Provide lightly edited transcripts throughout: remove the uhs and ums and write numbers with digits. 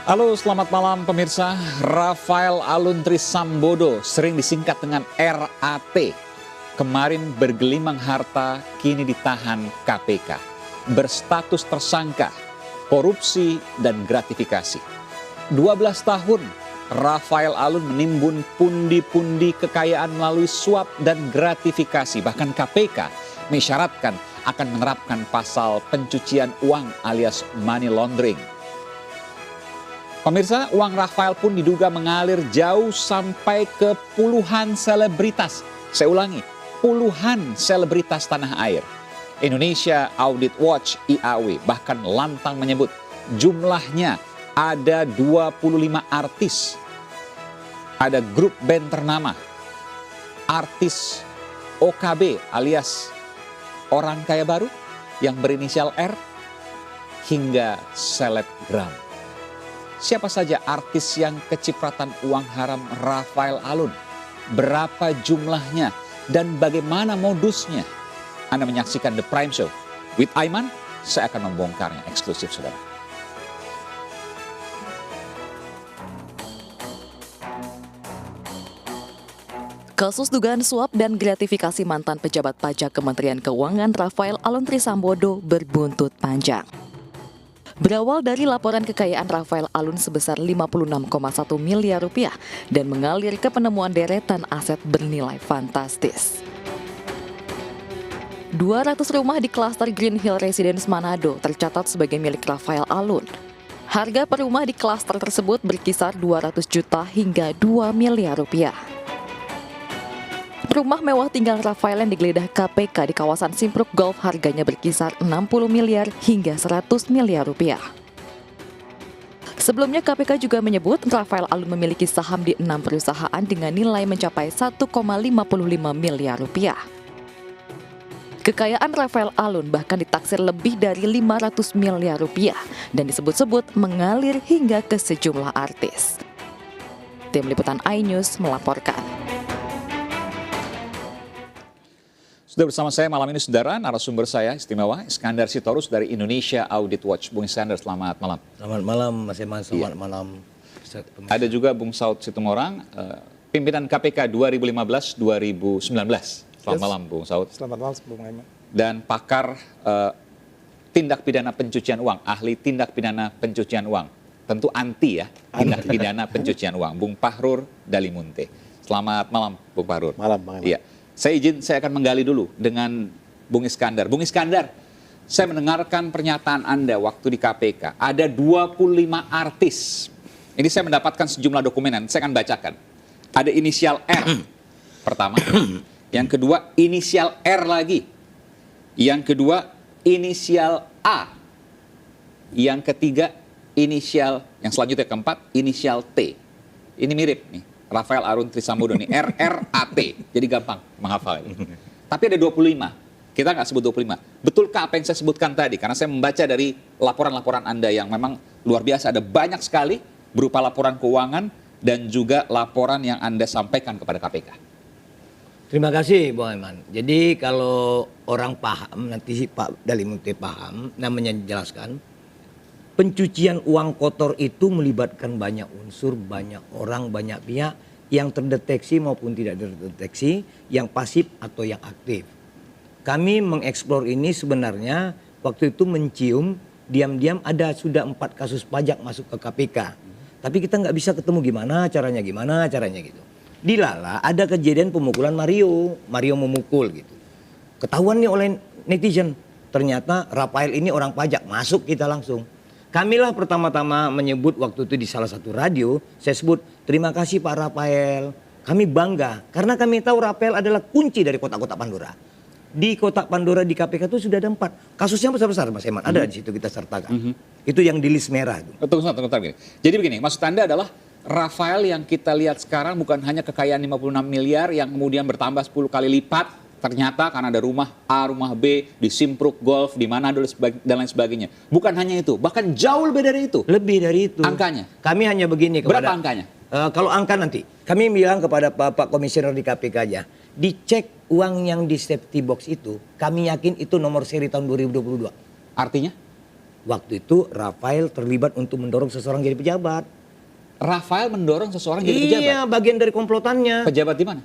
Halo, selamat malam pemirsa. Rafael Alun Trisambodo, sering disingkat dengan RAT, kemarin bergelimang harta, kini ditahan KPK. Berstatus tersangka, korupsi dan gratifikasi. 12 tahun, Rafael Alun menimbun pundi-pundi kekayaan melalui suap dan gratifikasi. Bahkan KPK mengisyaratkan akan menerapkan pasal pencucian uang alias money laundering. Pemirsa, uang Rafael pun diduga mengalir jauh sampai ke puluhan selebritas. Saya ulangi, puluhan selebritas tanah air. Indonesia Audit Watch (IAW) bahkan lantang menyebut jumlahnya ada 25 artis. Ada grup band ternama, artis OKB alias orang kaya baru yang berinisial R, hingga selebgram. Siapa saja artis yang kecipratan uang haram Rafael Alun? Berapa jumlahnya dan bagaimana modusnya? Anda menyaksikan The Prime Show with Aiman, saya akan membongkarnya eksklusif, saudara. Kasus dugaan suap dan gratifikasi mantan pejabat pajak Kementerian Keuangan Rafael Alun Trisambodo berbuntut panjang. Berawal dari laporan kekayaan Rafael Alun sebesar 56,1 miliar rupiah dan mengalir ke penemuan deretan aset bernilai fantastis. 200 rumah di klaster Green Hill Residence Manado tercatat sebagai milik Rafael Alun. Harga per rumah di klaster tersebut berkisar 200 juta hingga 2 miliar rupiah. Rumah mewah tinggal Rafael yang digeledah KPK di kawasan Simpruk Golf harganya berkisar 60 miliar hingga 100 miliar rupiah. Sebelumnya KPK juga menyebut Rafael Alun memiliki saham di 6 perusahaan dengan nilai mencapai 1,55 miliar rupiah. Kekayaan Rafael Alun bahkan ditaksir lebih dari 500 miliar rupiah dan disebut-sebut mengalir hingga ke sejumlah artis. Tim Liputan iNews melaporkan. Sudah bersama saya malam ini, saudara, narasumber saya istimewa, Iskandar Sitorus dari Indonesia Audit Watch. Bung Iskandar, selamat malam. Selamat malam, Mas Eman. Selamat malam. Ada juga Bung Saud Situmorang, pimpinan KPK 2015-2019. Selamat malam, Bung Saud. Selamat malam, Bung Aiman. Dan pakar tindak pidana pencucian uang, ahli tindak pidana pencucian uang. Tentu anti ya, tindak pidana pencucian uang. Bung Pahrur Dalimunte. Selamat malam, Bung Pahrur. Malam, Bang Aiman. Iya. Saya akan menggali dulu dengan Bung Iskandar. Bung Iskandar, saya mendengarkan pernyataan Anda waktu di KPK. Ada 25 artis. Ini saya mendapatkan sejumlah dokumen, saya akan bacakan. Ada inisial R pertama. Yang kedua, inisial R lagi. Yang kedua, inisial A. Yang ketiga, yang selanjutnya keempat, inisial T. Ini mirip nih. Rafael Alun Trisambodo nih, RRAT, jadi gampang menghafal. Tapi ada 25, kita nggak sebut 25. Betulkah apa yang saya sebutkan tadi? Karena saya membaca dari laporan-laporan Anda yang memang luar biasa, ada banyak sekali berupa laporan keuangan dan juga laporan yang Anda sampaikan kepada KPK. Terima kasih, Bang Aiman. Jadi kalau orang paham, nanti Pak Dalimunte paham, namanya dijelaskan. Pencucian uang kotor itu melibatkan banyak unsur, banyak orang, banyak pihak yang terdeteksi maupun tidak terdeteksi, yang pasif atau yang aktif. Kami mengeksplor ini sebenarnya waktu itu mencium diam-diam ada sudah 4 kasus pajak masuk ke KPK. Tapi kita nggak bisa ketemu gimana caranya gitu. Di Lala ada kejadian pemukulan Mario memukul gitu. Ketahuan nih oleh netizen, ternyata Rafael ini orang pajak, masuk kita langsung. Kamilah pertama-tama menyebut waktu itu di salah satu radio, saya sebut terima kasih Pak Rafael. Kami bangga karena kami tahu Rafael adalah kunci dari kotak-kotak Pandora. Di kotak Pandora di KPK itu sudah ada 4. Kasusnya besar-besar, Mas Eman. Ada di situ kita sertakan. Itu yang di list merah. Tunggu. Jadi begini, maksud Anda adalah Rafael yang kita lihat sekarang bukan hanya kekayaan 56 miliar yang kemudian bertambah 10 kali lipat. Ternyata karena ada rumah A, rumah B, di Simpruk Golf, di Manado dan lain sebagainya. Bukan hanya itu, bahkan jauh lebih dari itu. Lebih dari itu. Angkanya? Kami hanya begini kepada... Berapa angkanya? Kalau angka nanti, kami bilang kepada Pak Komisioner di KPK aja, dicek uang yang di safety box itu, kami yakin itu nomor seri tahun 2022. Artinya? Waktu itu Rafael terlibat untuk mendorong seseorang jadi pejabat. Rafael mendorong seseorang jadi pejabat. Iya, bagian dari komplotannya. Pejabat di mana?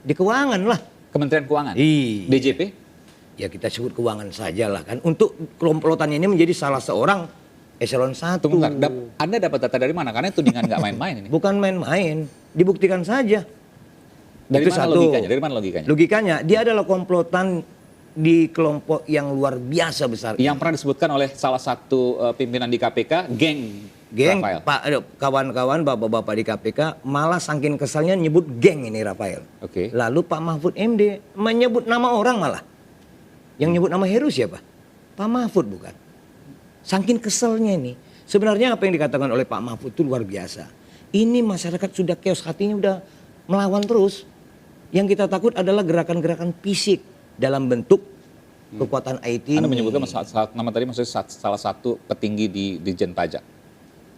Di keuangan lah. Kementerian Keuangan. Iya. DJP? Ya kita sebut keuangan saja lah kan. Untuk komplotannya ini menjadi salah seorang eselon 1. Tunggu bentar. Anda dapat data dari mana? Karena tudingan nggak main-main ini. Bukan main-main, dibuktikan saja. Dari Itu mana satu. logikanya? Dari mana logikanya? Logikanya, dia adalah komplotan di kelompok yang luar biasa besar. Yang pernah disebutkan oleh salah satu pimpinan di KPK, geng Rafael. Kawan-kawan, bapak-bapak di KPK malah saking kesalnya nyebut geng ini Rafael. Oke. Lalu Pak Mahfud MD menyebut nama orang malah. Yang nyebut nama Heru siapa? Pak Mahfud bukan. Saking keselnya ini. Sebenarnya apa yang dikatakan oleh Pak Mahfud itu luar biasa. Ini masyarakat sudah chaos, hatinya udah melawan terus. Yang kita takut adalah gerakan-gerakan fisik dalam bentuk kekuatan IT ini. Anda menyebutkan nama tadi maksudnya salah satu petinggi di Ditjen Pajak.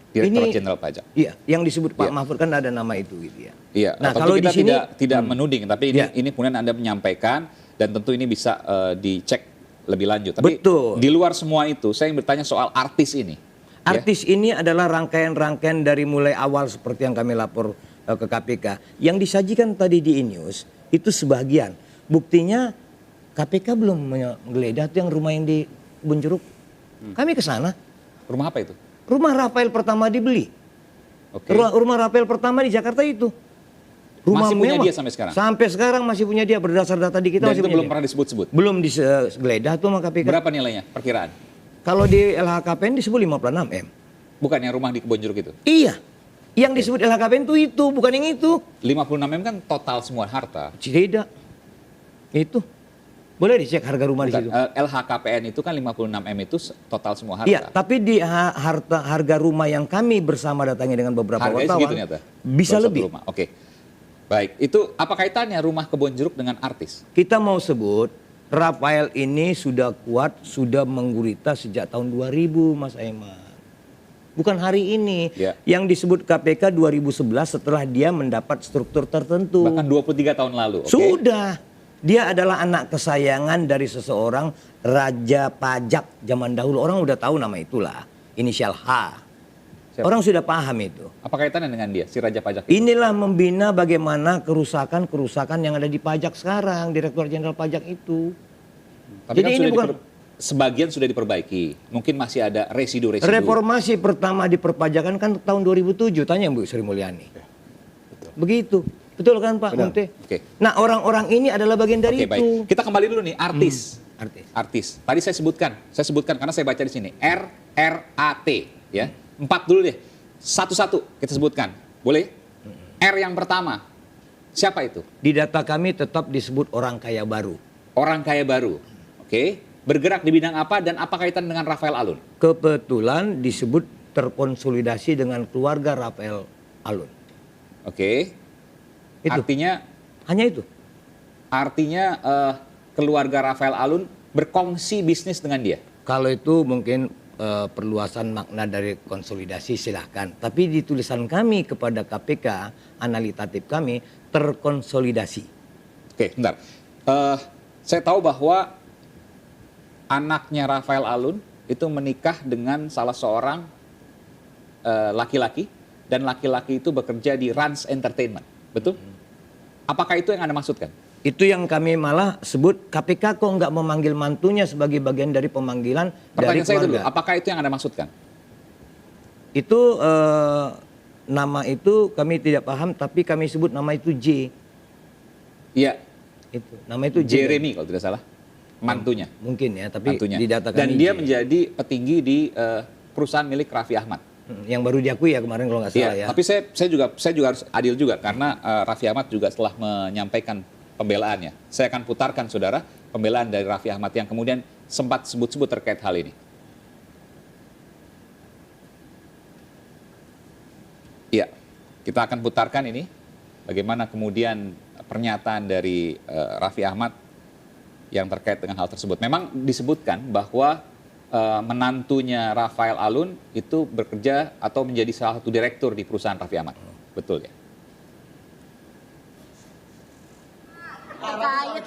Direktur Jenderal Pajak. Iya, yang disebut Pak Iya. Mahfud kan ada nama itu gitu ya. Iya, Nah, tentu kalau kita di sini tidak menuding, tapi ini Iya. ini kemudian Anda menyampaikan dan tentu ini bisa dicek lebih lanjut. Tapi Betul. di luar semua itu, saya ingin bertanya soal artis ini. Ya. Artis ini adalah rangkaian-rangkaian dari mulai awal seperti yang kami lapor ke KPK. Yang disajikan tadi di E-News itu sebagian. Buktinya KPK belum menggeledah tuh yang rumah yang di Kebun Jeruk. Kami ke sana. Rumah apa itu? Rumah Rafael pertama dibeli. Oke. Rumah Rafael pertama di Jakarta itu. Rumah Masih punya mewah. dia sampai sekarang? Sampai sekarang masih punya dia, berdasar data di kita Dan masih itu punya belum dia. pernah disebut-sebut. Belum digeledah tuh sama KPK. Berapa nilainya perkiraan? Kalau di LHKPN disebut 56 M. Bukan yang rumah di Kebon Jeruk itu. Iya. Yang disebut LHKPN itu bukan yang itu. 56 M kan total semua harta. Tidak. Itu. Boleh dicek harga rumah di situ. LHKPN itu kan 56 M itu total semua harta. Iya, tapi di harga rumah yang kami bersama datangi dengan beberapa Harganya wartawan segitu ternyata? bisa Buat satu lebih. rumah. Oke. Baik, itu apa kaitannya rumah Kebon Jeruk dengan artis? Kita mau sebut Rafael ini sudah kuat, sudah menggurita sejak tahun 2000 Mas Aiman. Bukan hari ini. Ya. Yang disebut KPK 2011 setelah dia mendapat struktur tertentu. Bahkan 23 tahun lalu. Oke? Sudah. Dia adalah anak kesayangan dari seseorang Raja Pajak zaman dahulu. Orang udah tahu nama itulah. Inisial H. Siapa? Orang sudah paham itu. Apa kaitannya dengan dia, si Raja Pajak itu? Inilah membina bagaimana kerusakan-kerusakan yang ada di pajak sekarang. Direktur Jenderal Pajak itu. Tapi Jadi kan ini sudah bukan sebagian sudah diperbaiki. Mungkin masih ada residu-residu. reformasi pertama di perpajakan kan tahun 2007. Tanya Bu Sri Mulyani. Begitu. Betul kan Pak Munte? Oke. Nah orang-orang ini adalah bagian dari Oke, itu. baik. Kita kembali dulu nih, artis. Artis. Tadi saya sebutkan karena saya baca di sini RRAT ya. 4 dulu deh. Satu-satu kita sebutkan. Boleh? R yang pertama. Siapa itu? Di data kami tetap disebut orang kaya baru. Orang kaya baru. Oke. Bergerak di bidang apa dan apa kaitan dengan Rafael Alun? Kebetulan disebut terkonsolidasi dengan keluarga Rafael Alun. Oke. Itu. Artinya Hanya itu. keluarga Rafael Alun berkongsi bisnis dengan dia. Kalau itu mungkin perluasan makna dari konsolidasi silahkan. Tapi di tulisan kami kepada KPK, analitatif kami terkonsolidasi. Oke, bentar. Saya tahu bahwa anaknya Rafael Alun itu menikah dengan salah seorang laki-laki dan laki-laki itu bekerja di Rans Entertainment, betul? Apakah itu yang Anda maksudkan? Itu yang kami malah sebut KPK kok nggak memanggil mantunya sebagai bagian dari pemanggilan dari Pertanyaan saya dulu, keluarga. apakah itu yang Anda maksudkan? Itu nama itu kami tidak paham, tapi kami sebut nama itu J. Iya, Itu nama itu J. Jeremy kalau tidak salah, mantunya. Mungkin ya, tapi Mantunya. di data kami Dan dia J. menjadi petinggi di perusahaan milik Raffi Ahmad. Yang baru diakui ya kemarin kalau nggak salah Iya, ya. tapi saya juga harus adil juga karena Raffi Ahmad juga setelah menyampaikan pembelaannya. Saya akan putarkan saudara pembelaan dari Raffi Ahmad yang kemudian sempat sebut-sebut terkait hal ini. Iya, kita akan putarkan ini bagaimana kemudian pernyataan dari Raffi Ahmad yang terkait dengan hal tersebut. Memang disebutkan bahwa menantunya Rafael Alun itu bekerja atau menjadi salah satu direktur di perusahaan Raffi Ahmad. Betul ya? Terkait